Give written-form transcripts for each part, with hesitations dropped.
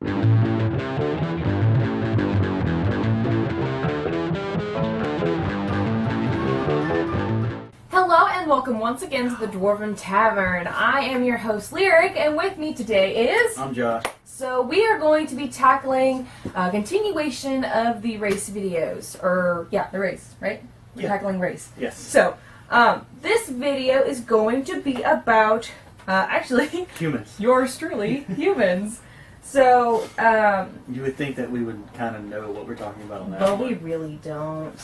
Hello and welcome once again to the Dwarven Tavern. I am your host Lyric, and with me today is... I'm Josh. So we are going to be tackling a continuation of the race videos. The race, right? We're tackling race. Yes. So, this video is going to be about, actually... humans. Yours truly, humans. So, you would think that we would kind of know what we're talking about on that but one. we really don't.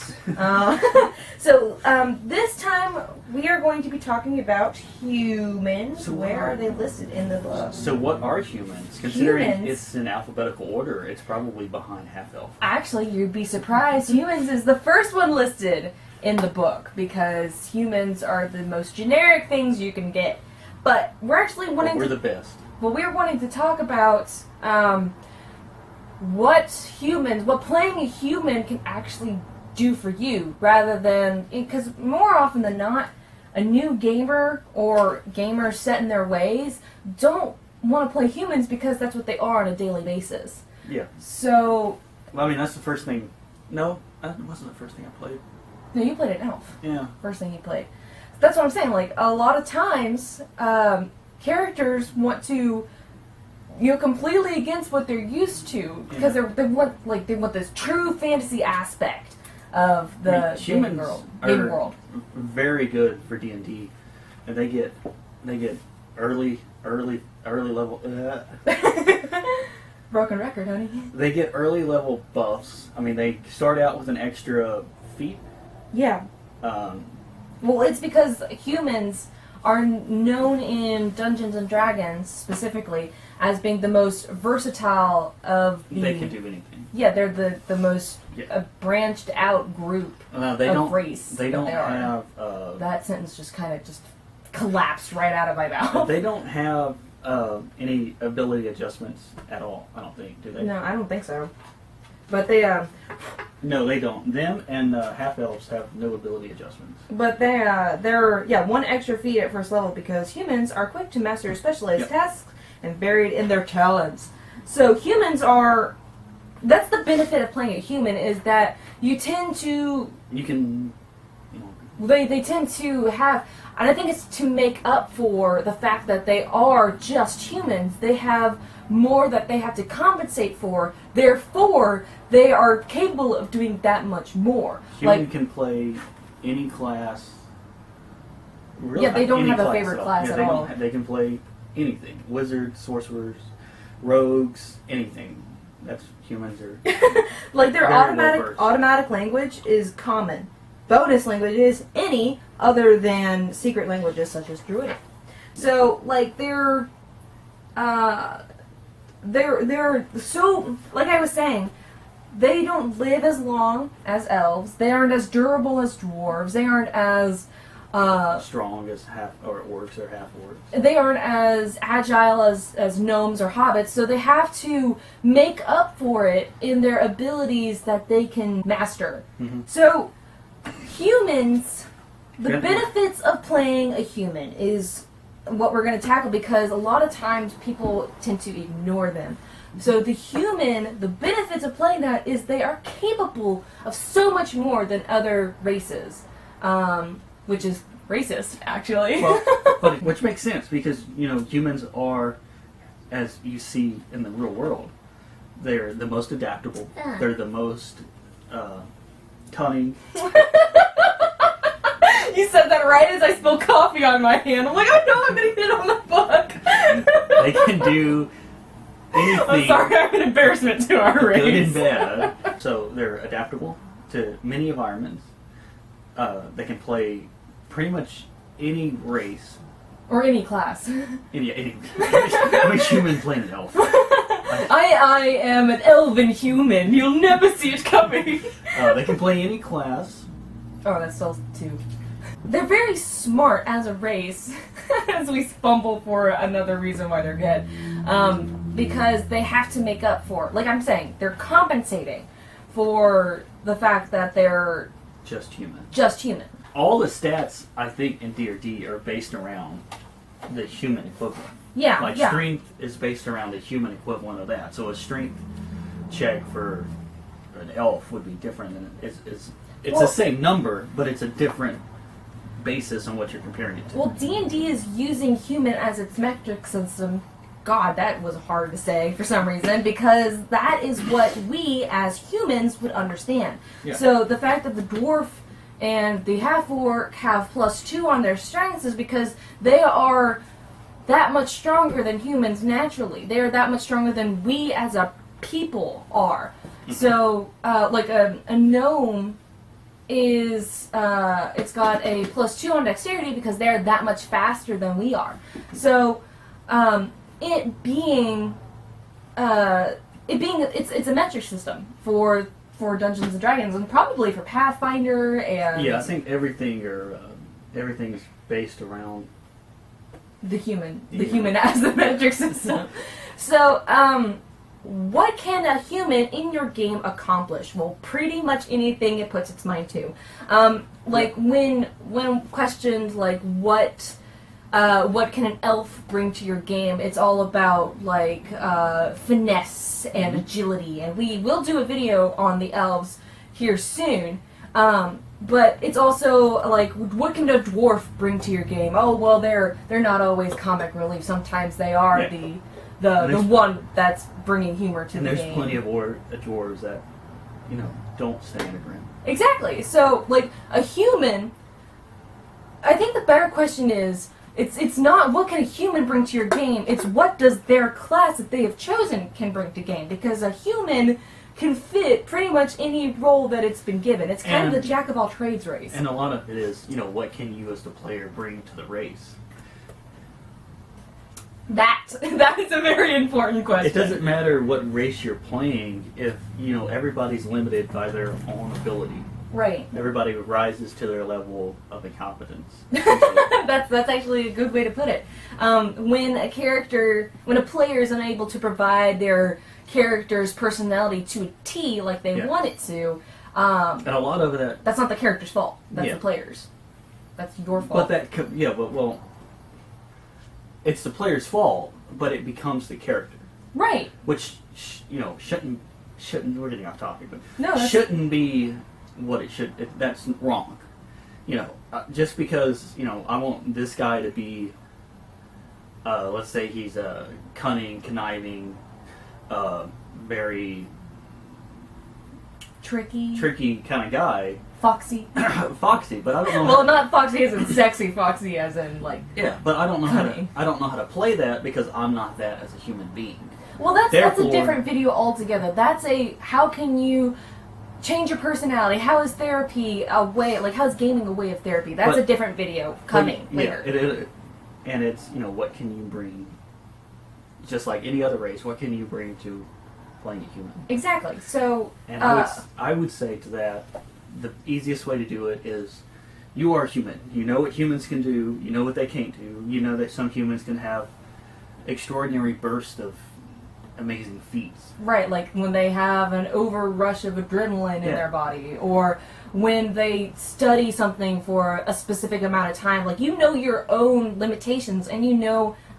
This time we are going to be talking about humans. So where are they listed in the book? So what are humans? Considering Humans. it's in alphabetical order, it's probably behind half-elf. Actually, you'd be surprised. Humans is the first one listed in the book because humans are the most generic things you can get. But we're actually wanting We're the best. Well, we're wanting to talk about what playing a human can actually do for you, rather than, because more often than not, a new gamer or gamers set in their ways don't want to play humans because that's what they are on a daily basis. Yeah. So... Well, I mean, that's the first thing. No, that wasn't the first thing I played. No, you played an elf. Yeah. First thing you played. That's what I'm saying. Like, a lot of times, characters want to, completely against what they're used to because they want this true fantasy aspect of the gaming world. Very good for D&D, and they get early level. Broken record, honey. They get early level buffs. I mean, they start out with an extra feat. Yeah. Well, it's because humans are known in Dungeons and Dragons specifically as being the most versatile of the... They can do anything. Yeah, they're the most branched out group of race. They don't have... that sentence just kind of just collapsed right out of my mouth. They don't have any ability adjustments at all, I don't think, do they? No, I don't think so. But they... No, they don't. Them and half-elves have no ability adjustments. But they're one extra feat at first level because humans are quick to master specialized tasks and varied in their talents. So humans are... That's the benefit of playing a human, is that you tend to... You can... They tend to have... And I think it's to make up for the fact that they are just humans. They have more that they have to compensate for. Therefore, they are capable of doing that much more. Human can play any class. Really, yeah, they don't have a favorite class at all. They can play anything. Wizards, sorcerers, rogues, anything. That's humans are... Like their automatic language is common. Bonus language is any other than secret languages such as Druidic. So, like, they're so, like I was saying, they don't live as long as elves. They aren't as durable as dwarves. They aren't as strong as orcs or half orcs. They aren't as agile as gnomes or hobbits. So they have to make up for it in their abilities that they can master. Mm-hmm. So humans, the benefits of playing a human is what we're going to tackle, because a lot of times people tend to ignore them. So the human, the benefits of playing that is they are capable of so much more than other races, which is racist, actually. Well, but which makes sense because humans are, as you see in the real world, they're the most adaptable. They're the most cunning. You said that right as I spilled coffee on my hand. I'm like, oh no, I'm going to hit on the book. They can do anything. I'm sorry, I'm an embarrassment to our race. Good and bad. So they're adaptable to many environments. They can play pretty much any race. Or any class. Any I'm a human playing an elf. I am an elven human. You'll never see it coming. They can play any class. Oh, that's still two. They're very smart as a race, as we fumble for another reason why they're good. Because they have to make up for, like I'm saying, they're compensating for the fact that they're just human. Just human. All the stats, I think, in D&D are based around the human equivalent. Yeah, Like yeah. strength is based around the human equivalent of that. So a strength check for an elf would be different than it's the same number, but it's a different basis on what you're comparing it to. Well, D&D is using human as its metric system. God, that was hard to say for some reason, because that is what we as humans would understand. Yeah. So the fact that the dwarf and the half-orc have +2 on their strengths is because they are that much stronger than humans naturally. They are that much stronger than we as a people are. So, like a gnome is, it's got a +2 on dexterity because they're that much faster than we are. So, it being, it's a metric system for Dungeons and Dragons, and probably for Pathfinder and Yeah, I think everything is based around the human as the metric system. So, what can a human in your game accomplish? Well, pretty much anything it puts its mind to. Like when questioned, like what can an elf bring to your game? It's all about like finesse and agility, and we will do a video on the elves here soon. But it's also like, what can a dwarf bring to your game? Oh well, they're not always comic relief. Sometimes they are the one that's bringing humor to the game. And there's plenty of dwarves that don't stay in the ground. Exactly. So like a human, I think the better question is, it's not what can a human bring to your game, it's what does their class that they have chosen can bring to game, because a human can fit pretty much any role that it's been given. It's kind of the jack of all trades race. And a lot of it is, what can you as the player bring to the race? That is a very important question. It doesn't matter what race you're playing if, everybody's limited by their own ability. Right. Everybody rises to their level of incompetence. That's actually a good way to put it. When a player is unable to provide their character's personality to a T like they want it to, and a lot of that, that's not the character's fault. That's the player's. That's your fault. But it's the player's fault, but it becomes the character. Right. Which shouldn't. We're getting off topic, but shouldn't be what it should. That's wrong. Just because I want this guy to be, let's say he's a cunning, conniving, very tricky kind of guy. Foxy. Foxy, but I don't know. Well, not foxy as in sexy, foxy as in like. Yeah, but I don't know cunning. how to play that because I'm not that as a human being. Well, that's a different video altogether. That's how can you change your personality? How is therapy a way? Like, how is gaming a way of therapy? That's a different video coming later. And it's what can you bring? Just like any other race, what can you bring to playing a human? Exactly. So, and I would say to that, the easiest way to do it is, you are human. You know what humans can do. You know what they can't do. You know that some humans can have extraordinary bursts of amazing feats. Right, like when they have an overrush of adrenaline in their body, or when they study something for a specific amount of time. Like, your own limitations, and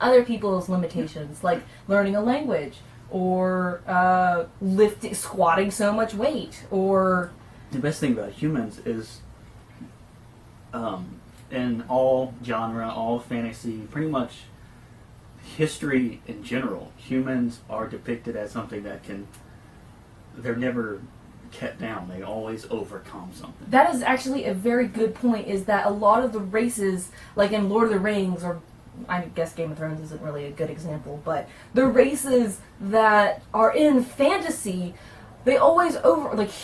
other people's limitations, like learning a language, or squatting so much weight, or... The best thing about humans is, in all genre, all fantasy, pretty much history in general, humans are depicted as something that they're never kept down. They always overcome something. That is actually a very good point, is that a lot of the races, like in Lord of the Rings, or I guess Game of Thrones isn't really a good example, but the races that are in fantasy, they always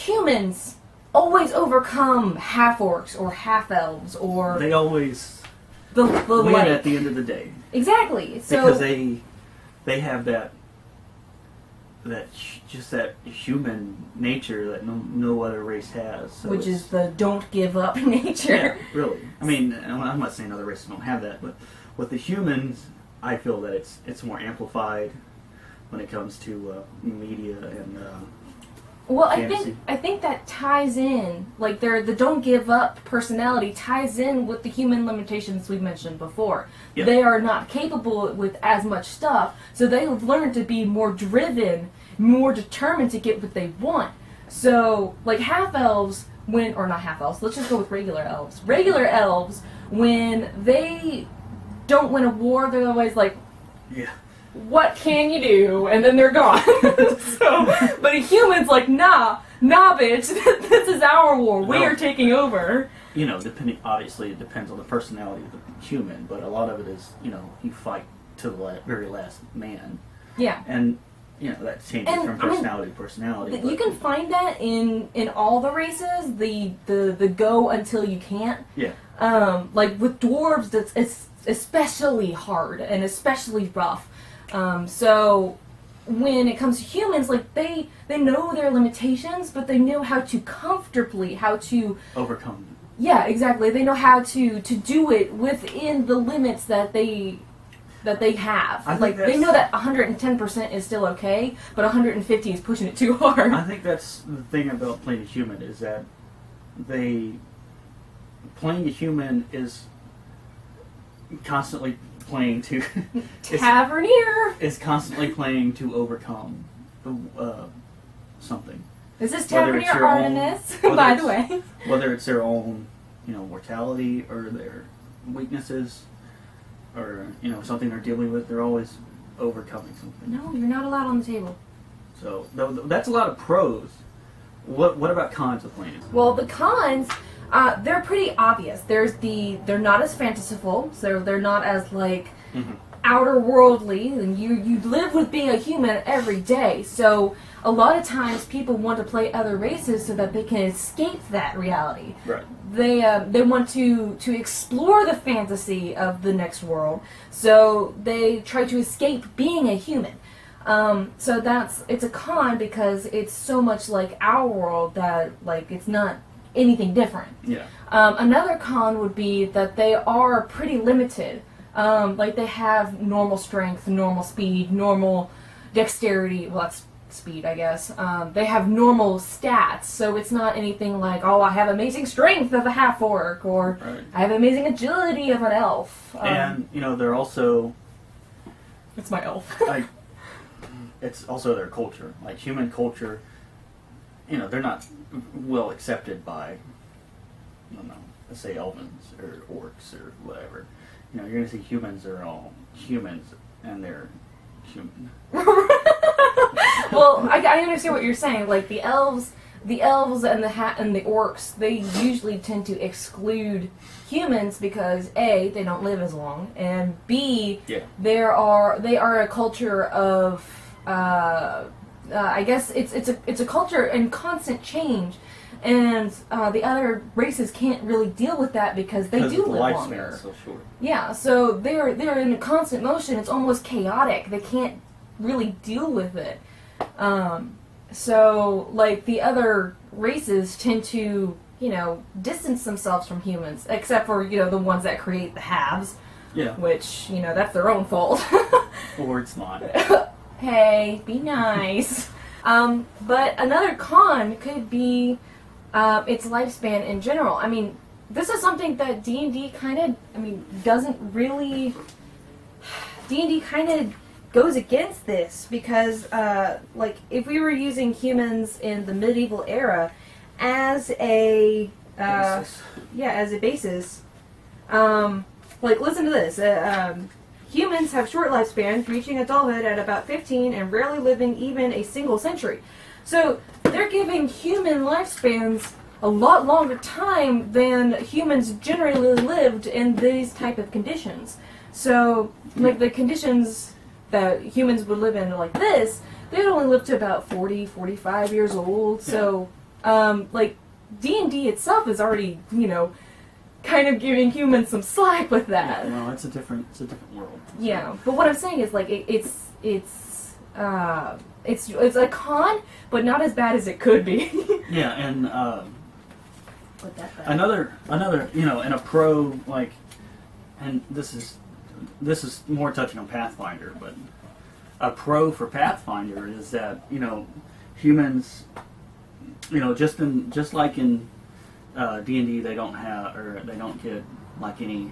humans always overcome half-orcs or half-elves, or... They always the win like. at the end of the day. Exactly. So, because they have that human nature that no other race has. So which is the don't give up nature. Yeah, really. I mean, I'm not saying other races don't have that, but with the humans, I feel that it's more amplified when it comes to media and Well, fantasy. I think that ties in, like the don't give up personality ties in with the human limitations we mentioned before. Yeah. They are not capable with as much stuff, so they've learned to be more driven, more determined to get what they want. So, like half elves, or not half elves, let's just go with regular elves. Regular elves, when they don't win a war, they're always like, yeah. What can you do? And then they're gone. But a human's like, nah, bitch, this is our war. We are taking over. You know, obviously it depends on the personality of the human, but a lot of it is, you fight to the very last man. Yeah. And, that changes from personality to personality. You can find that in all the races, the go until you can't. Yeah. Like with dwarves, it's especially hard and especially rough. So when it comes to humans, like they know their limitations, but they know how to overcome them. Yeah, exactly. They know how to do it within the limits that they have. Like they know that 110% is still okay, but 150 is pushing it too hard. I think that's the thing about playing a human is that playing a human is constantly playing to Taverneer is constantly playing to overcome something. Is this Taverneer Artemis, by the way? Whether it's their own, mortality or their weaknesses or, something they're dealing with, they're always overcoming something. No, you're not allowed on the table. So that's a lot of pros. What about cons of playing? Well, the cons, they're pretty obvious. They're not as fanciful, so they're not as like outer worldly, and you live with being a human every day. So a lot of times people want to play other races so that they can escape that reality. Right. They want to explore the fantasy of the next world, so they try to escape being a human. So it's a con because it's so much like our world that like it's not anything different. Yeah. Another con would be that they are pretty limited. Like they have normal strength, normal speed, normal dexterity. Well, that's speed, I guess. They have normal stats, so it's not anything like, oh, I have amazing strength of a half-orc, or right. I have amazing agility of an elf. And, they're also... It's my elf. It's also their culture. Like, human culture, they're not well accepted by, I don't know, let's say elvens or orcs or whatever. You're going to see humans are all humans, and they're human. Well, I understand what you're saying. Like the elves and the orcs, they usually tend to exclude humans because A, they don't live as long, and B, they are a culture of I guess it's a culture in constant change. And the other races can't really deal with that because they do live longer. So short. Yeah, so they're in a constant motion. It's almost chaotic. They can't really deal with it. So like the other races tend to, distance themselves from humans, except for, the ones that create the halves. Yeah. Which, that's their own fault. Or it's not. Hey, be nice. But another con could be its lifespan in general. I mean, this is something that D&D doesn't really... D&D kind of goes against this because, if we were using humans in the medieval era as a... basis. Yeah, as a basis. Listen to this. Humans have short lifespans, reaching adulthood at about 15 and rarely living even a single century. So they're giving human lifespans a lot longer time than humans generally lived in these type of conditions. So, the conditions that humans would live in like this, they'd only live to about 40, 45 years old. So, D&D itself is already, kind of giving humans some slack with that. Yeah, well, it's a different world. Yeah, but what I'm saying is it's a con, but not as bad as it could be. Yeah, and another and a pro and this is more touching on Pathfinder, but a pro for Pathfinder is that humans just like in D&D, they don't get like any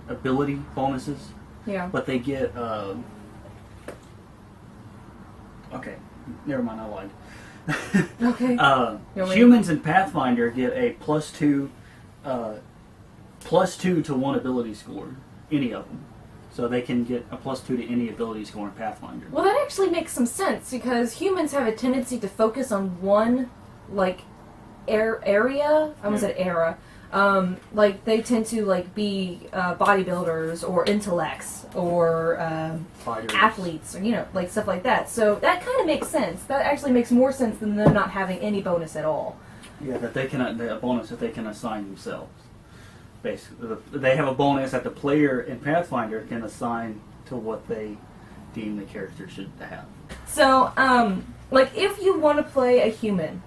ability bonuses. Yeah. But they get okay, never mind, I lied. Okay. Humans in Pathfinder get a +2 to 1 ability score, any of them. So they can get a +2 to any ability score in Pathfinder. Well, that actually makes some sense because humans have a tendency to focus on one, like, area. I almost said era. Like they tend to like be bodybuilders or intellects or athletes or like stuff like that. So that kind of makes sense. That actually makes more sense than them not having any bonus at all. Yeah, that they can a bonus that they can assign themselves. Basically, they have a bonus that the player in Pathfinder can assign to what they deem the character should have. So, like if you want to play a human,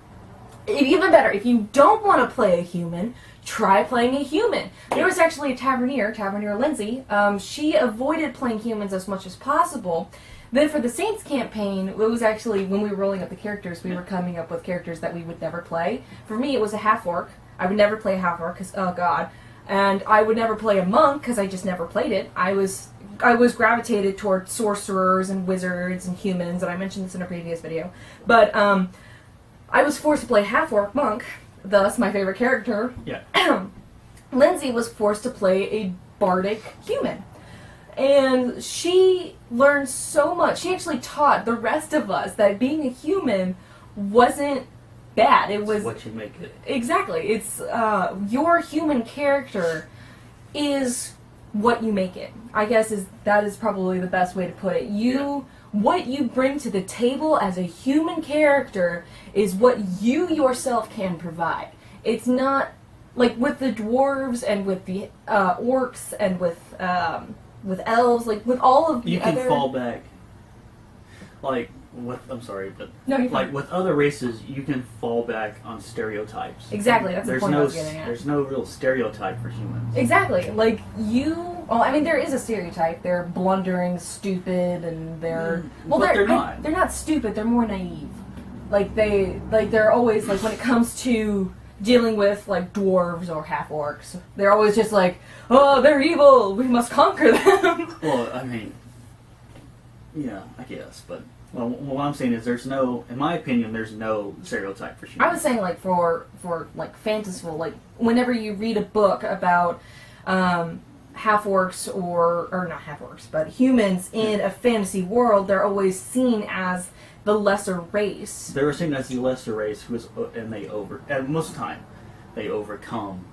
even better, if you don't want to play a human, try playing a human. There was actually a Taverneer Lindsay. She avoided playing humans as much as possible. Then for the Saints campaign, it was actually, when we were rolling up the characters, we were coming up with characters that we would never play. For me, it was a half-orc. I would never play a half-orc, because, oh god. And I would never play a monk, because I just never played it. I was gravitated toward sorcerers and wizards and humans, and I mentioned this in a previous video. But, I was forced to play half-orc monk, thus my favorite character. Yeah. Lindsay was forced to play a bardic human. And she learned so much. She actually taught the rest of us that being a human wasn't bad. It was what you make it. Exactly. It's your human character is what you make it. I guess that is probably the best way to put it. What you bring to the table as a human character is what you yourself can provide. It's not like with the dwarves and with the orcs and with elves, like with all of the other... You can fall back. Like, I'm sorry, but no, you're like fine. with other races, you can fall back on stereotypes. Exactly, that's the point I was getting at. There's no real stereotype for humans. Exactly, like well, I mean, there is a stereotype. They're blundering, stupid, and they're they're not. They're not stupid. They're more naive. They're always like when it comes to dealing with like dwarves or half orcs, they're always just like, oh, they're evil. We must conquer them. Well, I mean, yeah, I guess, but. Well, what I'm saying is in my opinion, there's no stereotype for humans. I was saying, like, for like, fanciful, like, whenever you read a book about half-orcs or not half-orcs, but humans in a fantasy world, they're always seen as the lesser race. They're seen as the lesser race, and most of the time, they overcome,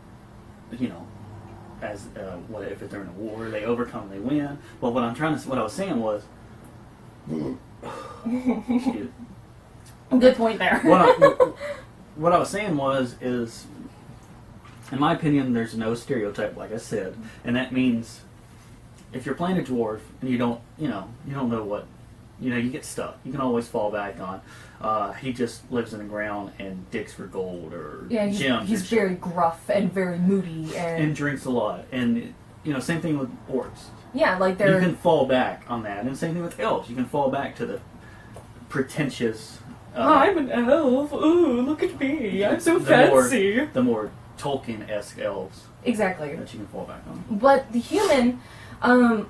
as, if they're in a war, they overcome, they win. Well, what I was saying was, good point there. What I was saying is, in my opinion, there's no stereotype, like I said, and that means if you're playing a dwarf and you don't know what, you get stuck. You can always fall back on. He just lives in the ground and digs for gold or gems. He's very gruff and very moody and drinks a lot. And same thing with orcs. Yeah, like you can fall back on that, and same thing with elves. You can fall back to the pretentious. I'm an elf. Ooh, look at me! I'm so fancy. The more Tolkien-esque elves. Exactly. That you can fall back on. But the human,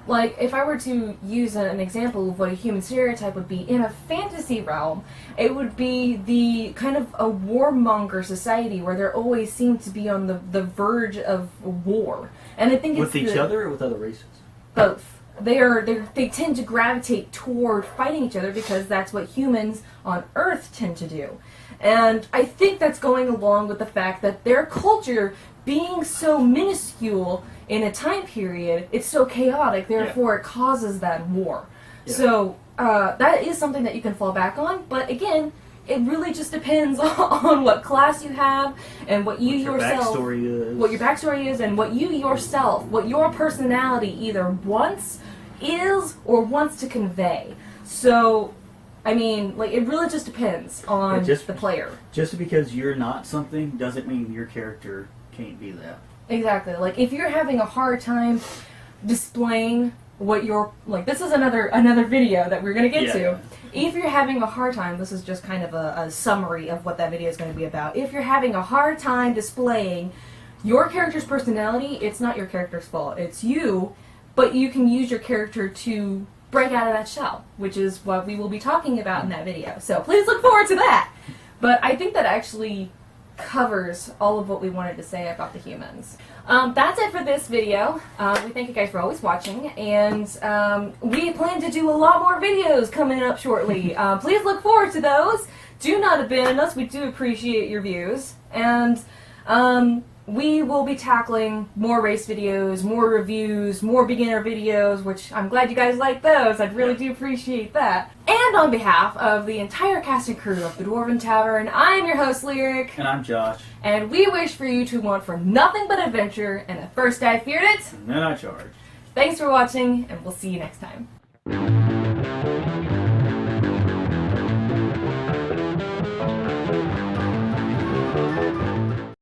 like if I were to use an example of what a human stereotype would be in a fantasy realm, it would be the kind of a warmonger society where they're always seem to be on the verge of war, and I think it's with each other or with other races. Both. They tend to gravitate toward fighting each other because that's what humans on Earth tend to do. And I think that's going along with the fact that their culture being so minuscule in a time period, it's so chaotic, therefore it causes that war. Yeah. So that is something that you can fall back on, but again, it really just depends on what class you have and what your backstory is, and what you yourself, what your personality either wants or wants to convey. So, I mean, like, it really just depends on the player. Just because you're not something doesn't mean your character can't be that. Exactly. Like, if you're having a hard time displaying what you're like, this is another video that we're gonna get to. if you're having a hard time, this is just kind of a summary of what that video is going to be about. If you're having a hard time displaying your character's personality, it's not your character's fault. It's you, but you can use your character to break out of that shell, which is what we will be talking about in that video. So please look forward to that. But I think that actually covers all of what we wanted to say about the humans. That's it for this video. We thank you guys for always watching, and we plan to do a lot more videos coming up shortly. Please look forward to those. Do not abandon us. We do appreciate your views. And we will be tackling more race videos, more reviews, more beginner videos, which I'm glad you guys like those. I really do appreciate that. And on behalf of the entire cast and crew of the Dwarven Tavern, I'm your host, Lyric. And I'm Josh. And we wish for you to want for nothing but adventure, and at first I feared it. And then I charged. Thanks for watching, and we'll see you next time.